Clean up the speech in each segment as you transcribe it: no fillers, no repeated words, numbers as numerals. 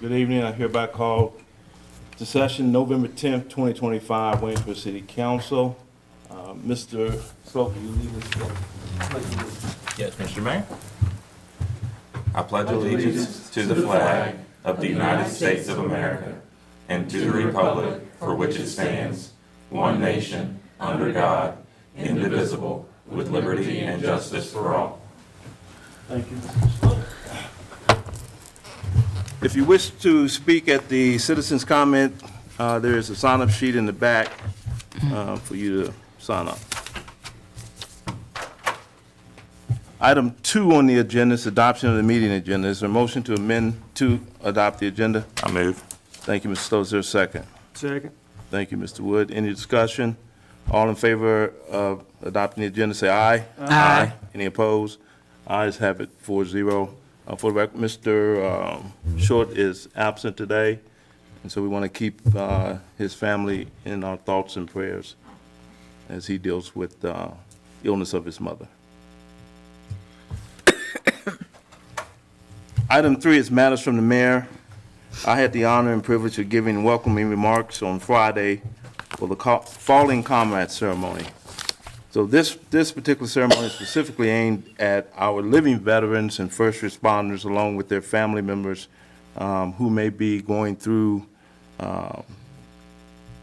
Good evening. I hereby call to session November 10th, 2025, Waynesboro City Council. Mr. Slope, will you lead us? Yes, Mr. Mayor. I pledge allegiance to the flag of the United States of America and to the republic for which it stands, one nation, under God, indivisible, with liberty and justice for all. Thank you, Mr. Slope. If you wish to speak at the citizens' comment, there is a sign-up sheet in the back for you to sign up. Item 2 on the agenda is adoption of the meeting agenda. Is there a motion to amend to adopt the agenda? I move. Thank you, Mr. Stowe. Is there a second? Second. Thank you, Mr. Wood. Any discussion? All in favor of adopting the agenda, say aye. Aye. Any opposed? Ayes have it, 4-0. For the record, Mr. Short is absent today, and so we want to keep his family in our thoughts and prayers as he deals with the illness of his mother. Item 3 is matters from the mayor. I had the honor and privilege of giving welcoming remarks on Friday for the Falling Comrade ceremony. So this particular ceremony is specifically aimed at our living veterans and first responders, along with their family members who may be going through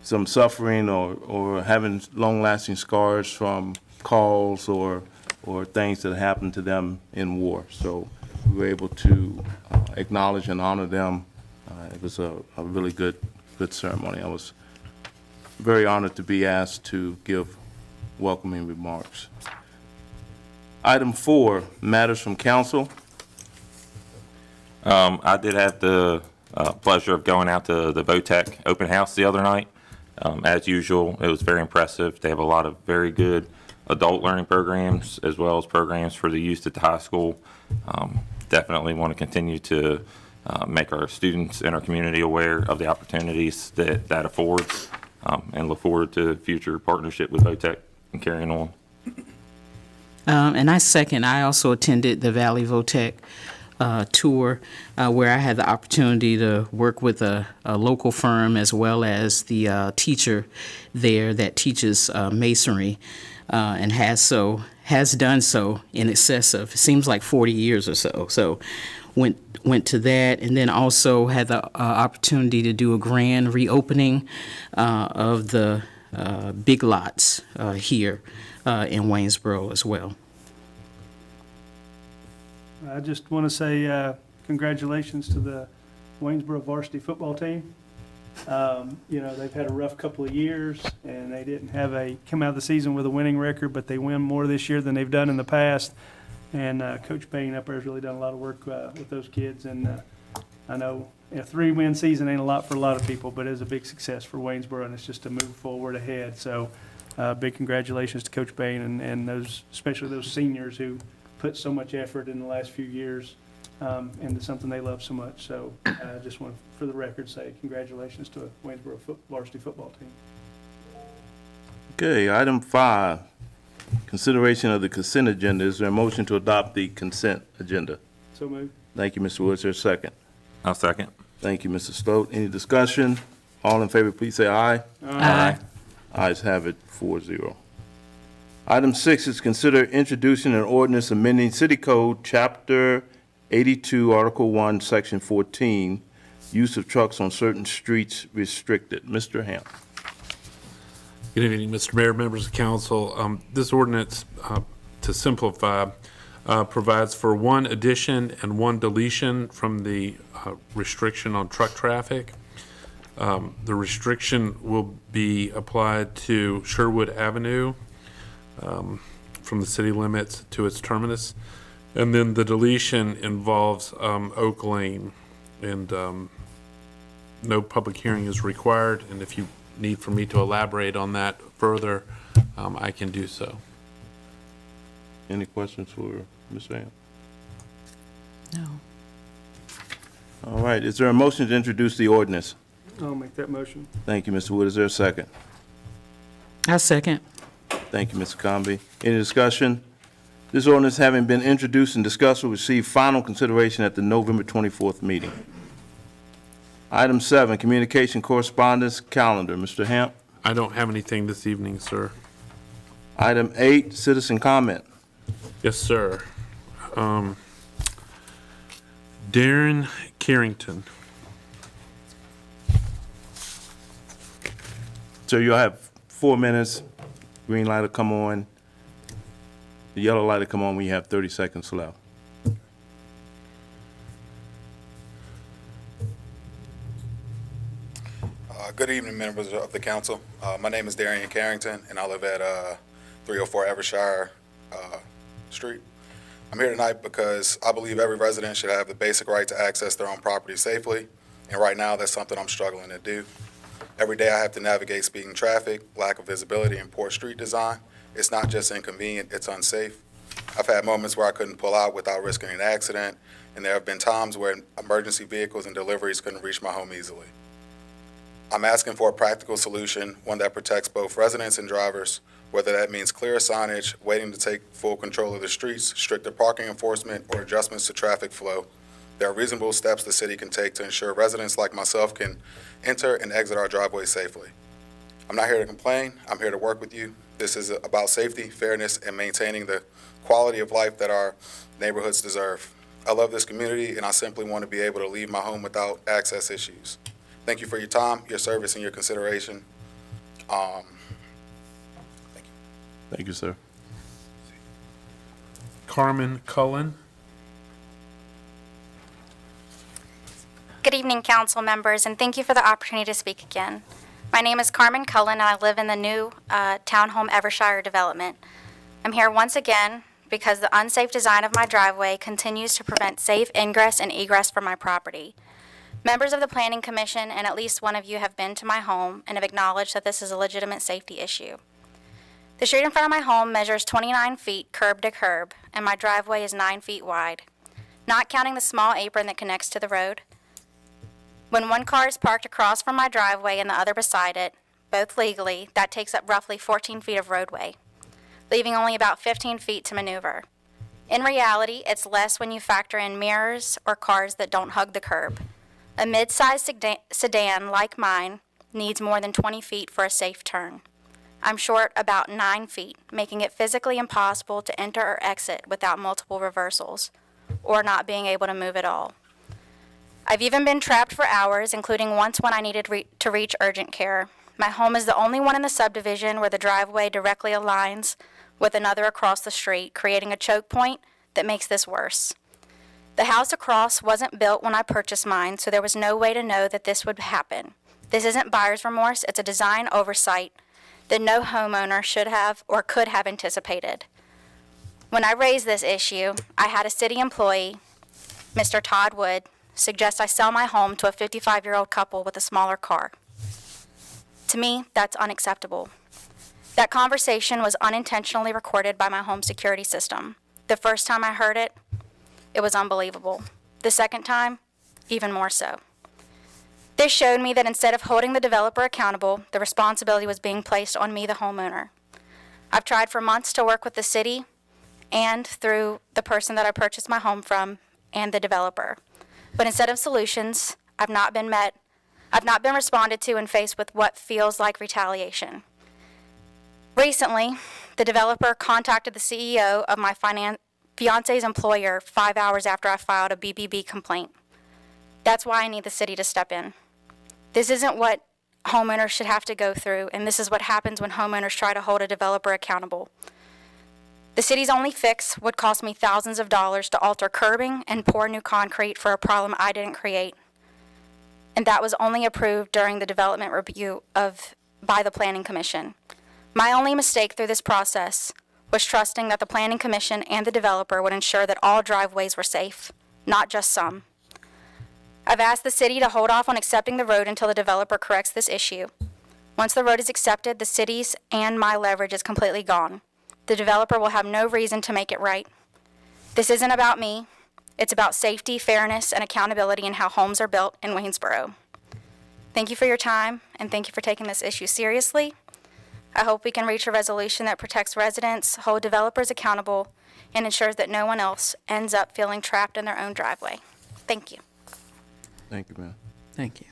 some suffering or having long-lasting scars from calls or things that happened to them in war. So we were able to acknowledge and honor them. It was a really good ceremony. I was very honored to be asked to give welcoming remarks. Item 4, matters from council. I did have the pleasure of going out to the VOTEC open house the other night. As usual, it was very impressive. They have a lot of very good adult learning programs as well as programs for the youth at the high school. Definitely want to continue to make our students and our community aware of the opportunities that affords, and look forward to future partnership with VOTEC and carrying on. And I also attended the Valley VOTEC tour where I had the opportunity to work with a local firm as well as the teacher there that teaches masonry and has done so in excess of, it seems like 40 years or so. So went to that, and then also had the opportunity to do a grand reopening of the Big Lots here in Waynesboro as well. I just want to say congratulations to the Waynesboro varsity football team. They've had a rough couple of years, and they didn't come out of the season with a winning record, but they win more this year than they've done in the past. And Coach Payne up there has really done a lot of work with those kids. And I know a 3-win season ain't a lot for a lot of people, but it is a big success for Waynesboro, and it's just to move forward ahead. So big congratulations to Coach Payne and those, especially those seniors who put so much effort in the last few years into something they love so much. So I just want to, for the record, say congratulations to a Waynesboro varsity football team. Okay, item 5, consideration of the consent agenda. Is there a motion to adopt the consent agenda? So moved. Thank you, Mr. Woods. Is there a second? I'll second. Thank you, Mr. Stote. Any discussion? All in favor, please say aye. Aye. Ayes have it, 4-0. Item 6 is consider introducing an ordinance amending City Code, Chapter 82, Article 1, Section 14, use of trucks on certain streets restricted. Mr. Ham. Good evening, Mr. Mayor, members of council. This ordinance, to simplify, provides for one addition and one deletion from the restriction on truck traffic. The restriction will be applied to Sherwood Avenue from the city limits to its terminus. And then the deletion involves Oak Lane, and no public hearing is required. And if you need for me to elaborate on that further, I can do so. Any questions for Mr. Ham? No. All right, is there a motion to introduce the ordinance? I'll make that motion. Thank you, Mr. Wood. Is there a second? I second. Thank you, Mr. Comby. Any discussion? This ordinance having been introduced and discussed will receive final consideration at the November 24th meeting. Item 7, communication correspondence calendar. Mr. Hamp. I don't have anything this evening, sir. Item 8, citizen comment. Yes, sir. Darren Carrington. So you'll have 4 minutes. Green light will come on. The yellow light will come on when you have 30 seconds left. Good evening, members of the council. My name is Darian Carrington, and I live at 304 Evershire Street. I'm here tonight because I believe every resident should have the basic right to access their own property safely, and right now that's something I'm struggling to do. Every day I have to navigate speeding traffic, lack of visibility, and poor street design. It's not just inconvenient, it's unsafe. I've had moments where I couldn't pull out without risking an accident, and there have been times where emergency vehicles and deliveries couldn't reach my home easily. I'm asking for a practical solution, one that protects both residents and drivers, whether that means clearer signage, waiting to take full control of the streets, stricter parking enforcement, or adjustments to traffic flow. There are reasonable steps the city can take to ensure residents like myself can enter and exit our driveways safely. I'm not here to complain, I'm here to work with you. This is about safety, fairness, and maintaining the quality of life that our neighborhoods deserve. I love this community, and I simply want to be able to leave my home without access issues. Thank you for your time, your service, and your consideration. Thank you. Thank you, sir. Carmen Cullen. Good evening, council members, and thank you for the opportunity to speak again. My name is Carmen Cullen, and I live in the new Townhome Evershire development. I'm here once again because the unsafe design of my driveway continues to prevent safe ingress and egress from my property. Members of the Planning Commission and at least one of you have been to my home and have acknowledged that this is a legitimate safety issue. The street in front of my home measures 29 feet curb to curb, and my driveway is 9 feet wide, not counting the small apron that connects to the road. When one car is parked across from my driveway and the other beside it, both legally, that takes up roughly 14 feet of roadway, leaving only about 15 feet to maneuver. In reality, it's less when you factor in mirrors or cars that don't hug the curb. A mid-sized sedan like mine needs more than 20 feet for a safe turn. I'm short about 9 feet, making it physically impossible to enter or exit without multiple reversals, or not being able to move at all. I've even been trapped for hours, including once when I needed to reach urgent care. My home is the only one in the subdivision where the driveway directly aligns with another across the street, creating a choke point that makes this worse. The house across wasn't built when I purchased mine, so there was no way to know that this would happen. This isn't buyer's remorse, it's a design oversight that no homeowner should have or could have anticipated. When I raised this issue, I had a city employee, Mr. Todd Wood, suggest I sell my home to a 55-year-old couple with a smaller car. To me, that's unacceptable. That conversation was unintentionally recorded by my home security system. The first time I heard it, it was unbelievable. The second time, even more so. This showed me that instead of holding the developer accountable, the responsibility was being placed on me, the homeowner. I've tried for months to work with the city and through the person that I purchased my home from and the developer. But instead of solutions, I've not been responded to and faced with what feels like retaliation. Recently, the developer contacted the CEO of my fiance's employer 5 hours after I filed a BBB complaint. That's why I need the city to step in. This isn't what homeowners should have to go through, and this is what happens when homeowners try to hold a developer accountable. The city's only fix would cost me thousands of dollars to alter curbing and pour new concrete for a problem I didn't create. And that was only approved during the development review by the Planning Commission. My only mistake through this process was trusting that the Planning Commission and the developer would ensure that all driveways were safe, not just some. I've asked the city to hold off on accepting the road until the developer corrects this issue. Once the road is accepted, the city's and my leverage is completely gone. The developer will have no reason to make it right. This isn't about me. It's about safety, fairness, and accountability in how homes are built in Waynesboro. Thank you for your time, and thank you for taking this issue seriously. I hope we can reach a resolution that protects residents, hold developers accountable, and ensures that no one else ends up feeling trapped in their own driveway. Thank you. Thank you, ma'am. Thank you.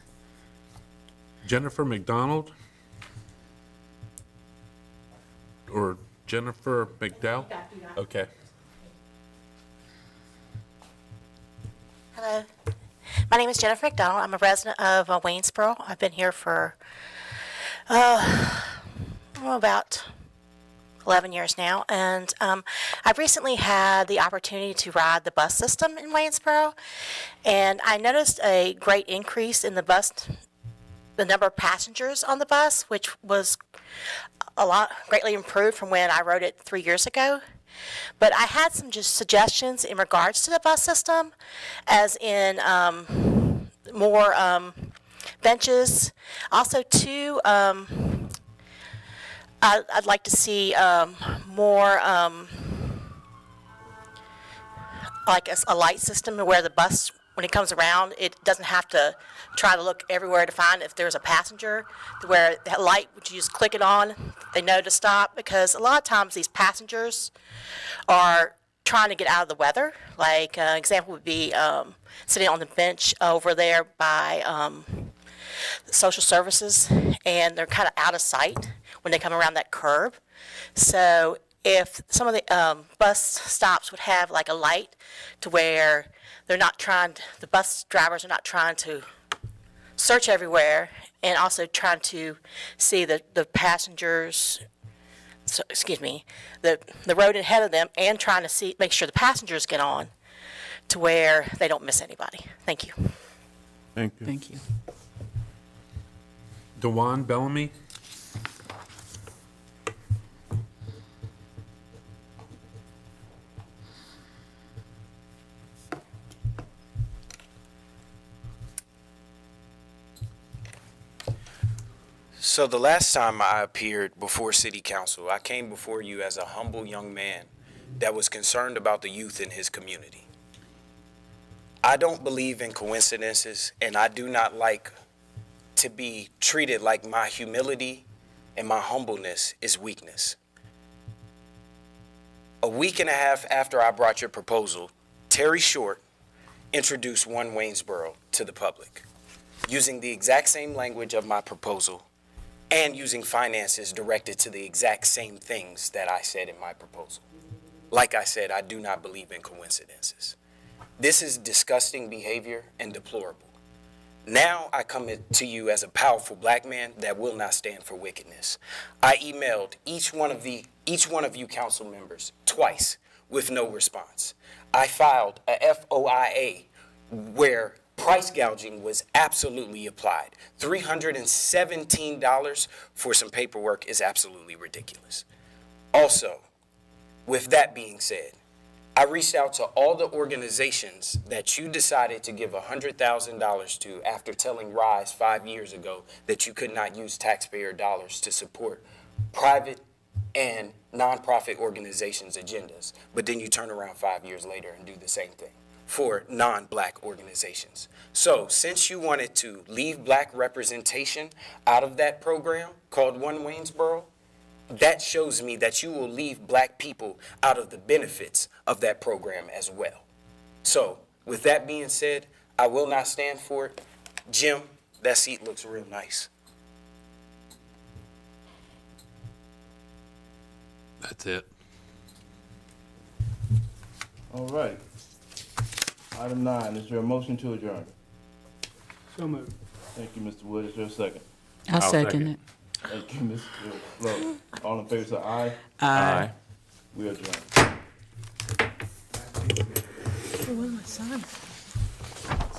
Jennifer McDonald? Or Jennifer McDowell? Okay. Hello. My name is Jennifer McDonald. I'm a resident of Waynesboro. I've been here for about 11 years now. And I've recently had the opportunity to ride the bus system in Waynesboro. And I noticed a great increase in the number of passengers on the bus, which was greatly improved from when I rode it 3 years ago. But I had some just suggestions in regards to the bus system, as in more benches. Also, too, I'd like to see more like a light system where the bus, when it comes around, it doesn't have to try to look everywhere to find if there's a passenger, to where that light, would you just click it on, they know to stop, because a lot of times these passengers are trying to get out of the weather. Like, example would be sitting on the bench over there by social services, and they're kind of out of sight when they come around that curb. So if some of the bus stops would have like a light to where they're not the bus drivers are not trying to search everywhere, and also trying to see the passengers, the road ahead of them, and trying to make sure the passengers get on to where they don't miss anybody. Thank you. Thank you. Thank you. Dewan Bellamy? So the last time I appeared before City Council, I came before you as a humble young man that was concerned about the youth in his community. I don't believe in coincidences, and I do not like to be treated like my humility and my humbleness is weakness. A week and a half after I brought your proposal, Terry Short introduced One Waynesboro to the public, using the exact same language of my proposal and using finances directed to the exact same things that I said in my proposal. Like I said, I do not believe in coincidences. This is disgusting behavior and deplorable. Now I come to you as a powerful black man that will not stand for wickedness. I emailed each one of you council members twice with no response. I filed a FOIA where price gouging was absolutely applied. $317 for some paperwork is absolutely ridiculous. Also, with that being said, I reached out to all the organizations that you decided to give $100,000 to after telling Rise 5 years ago that you could not use taxpayer dollars to support private and nonprofit organizations' agendas. But then you turn around 5 years later and do the same thing for non-black organizations. So since you wanted to leave black representation out of that program called One Waynesboro, that shows me that you will leave black people out of the benefits of that program as well. So with that being said, I will not stand for it. Jim, that seat looks real nice. That's it. All right. Item 9, is there a motion to adjourn? So moved. Thank you, Mr. Wood. Is there a second? I'll second it. Thank you, Mr. Flo. All in favor, say aye. Aye. We adjourn. Where's my son?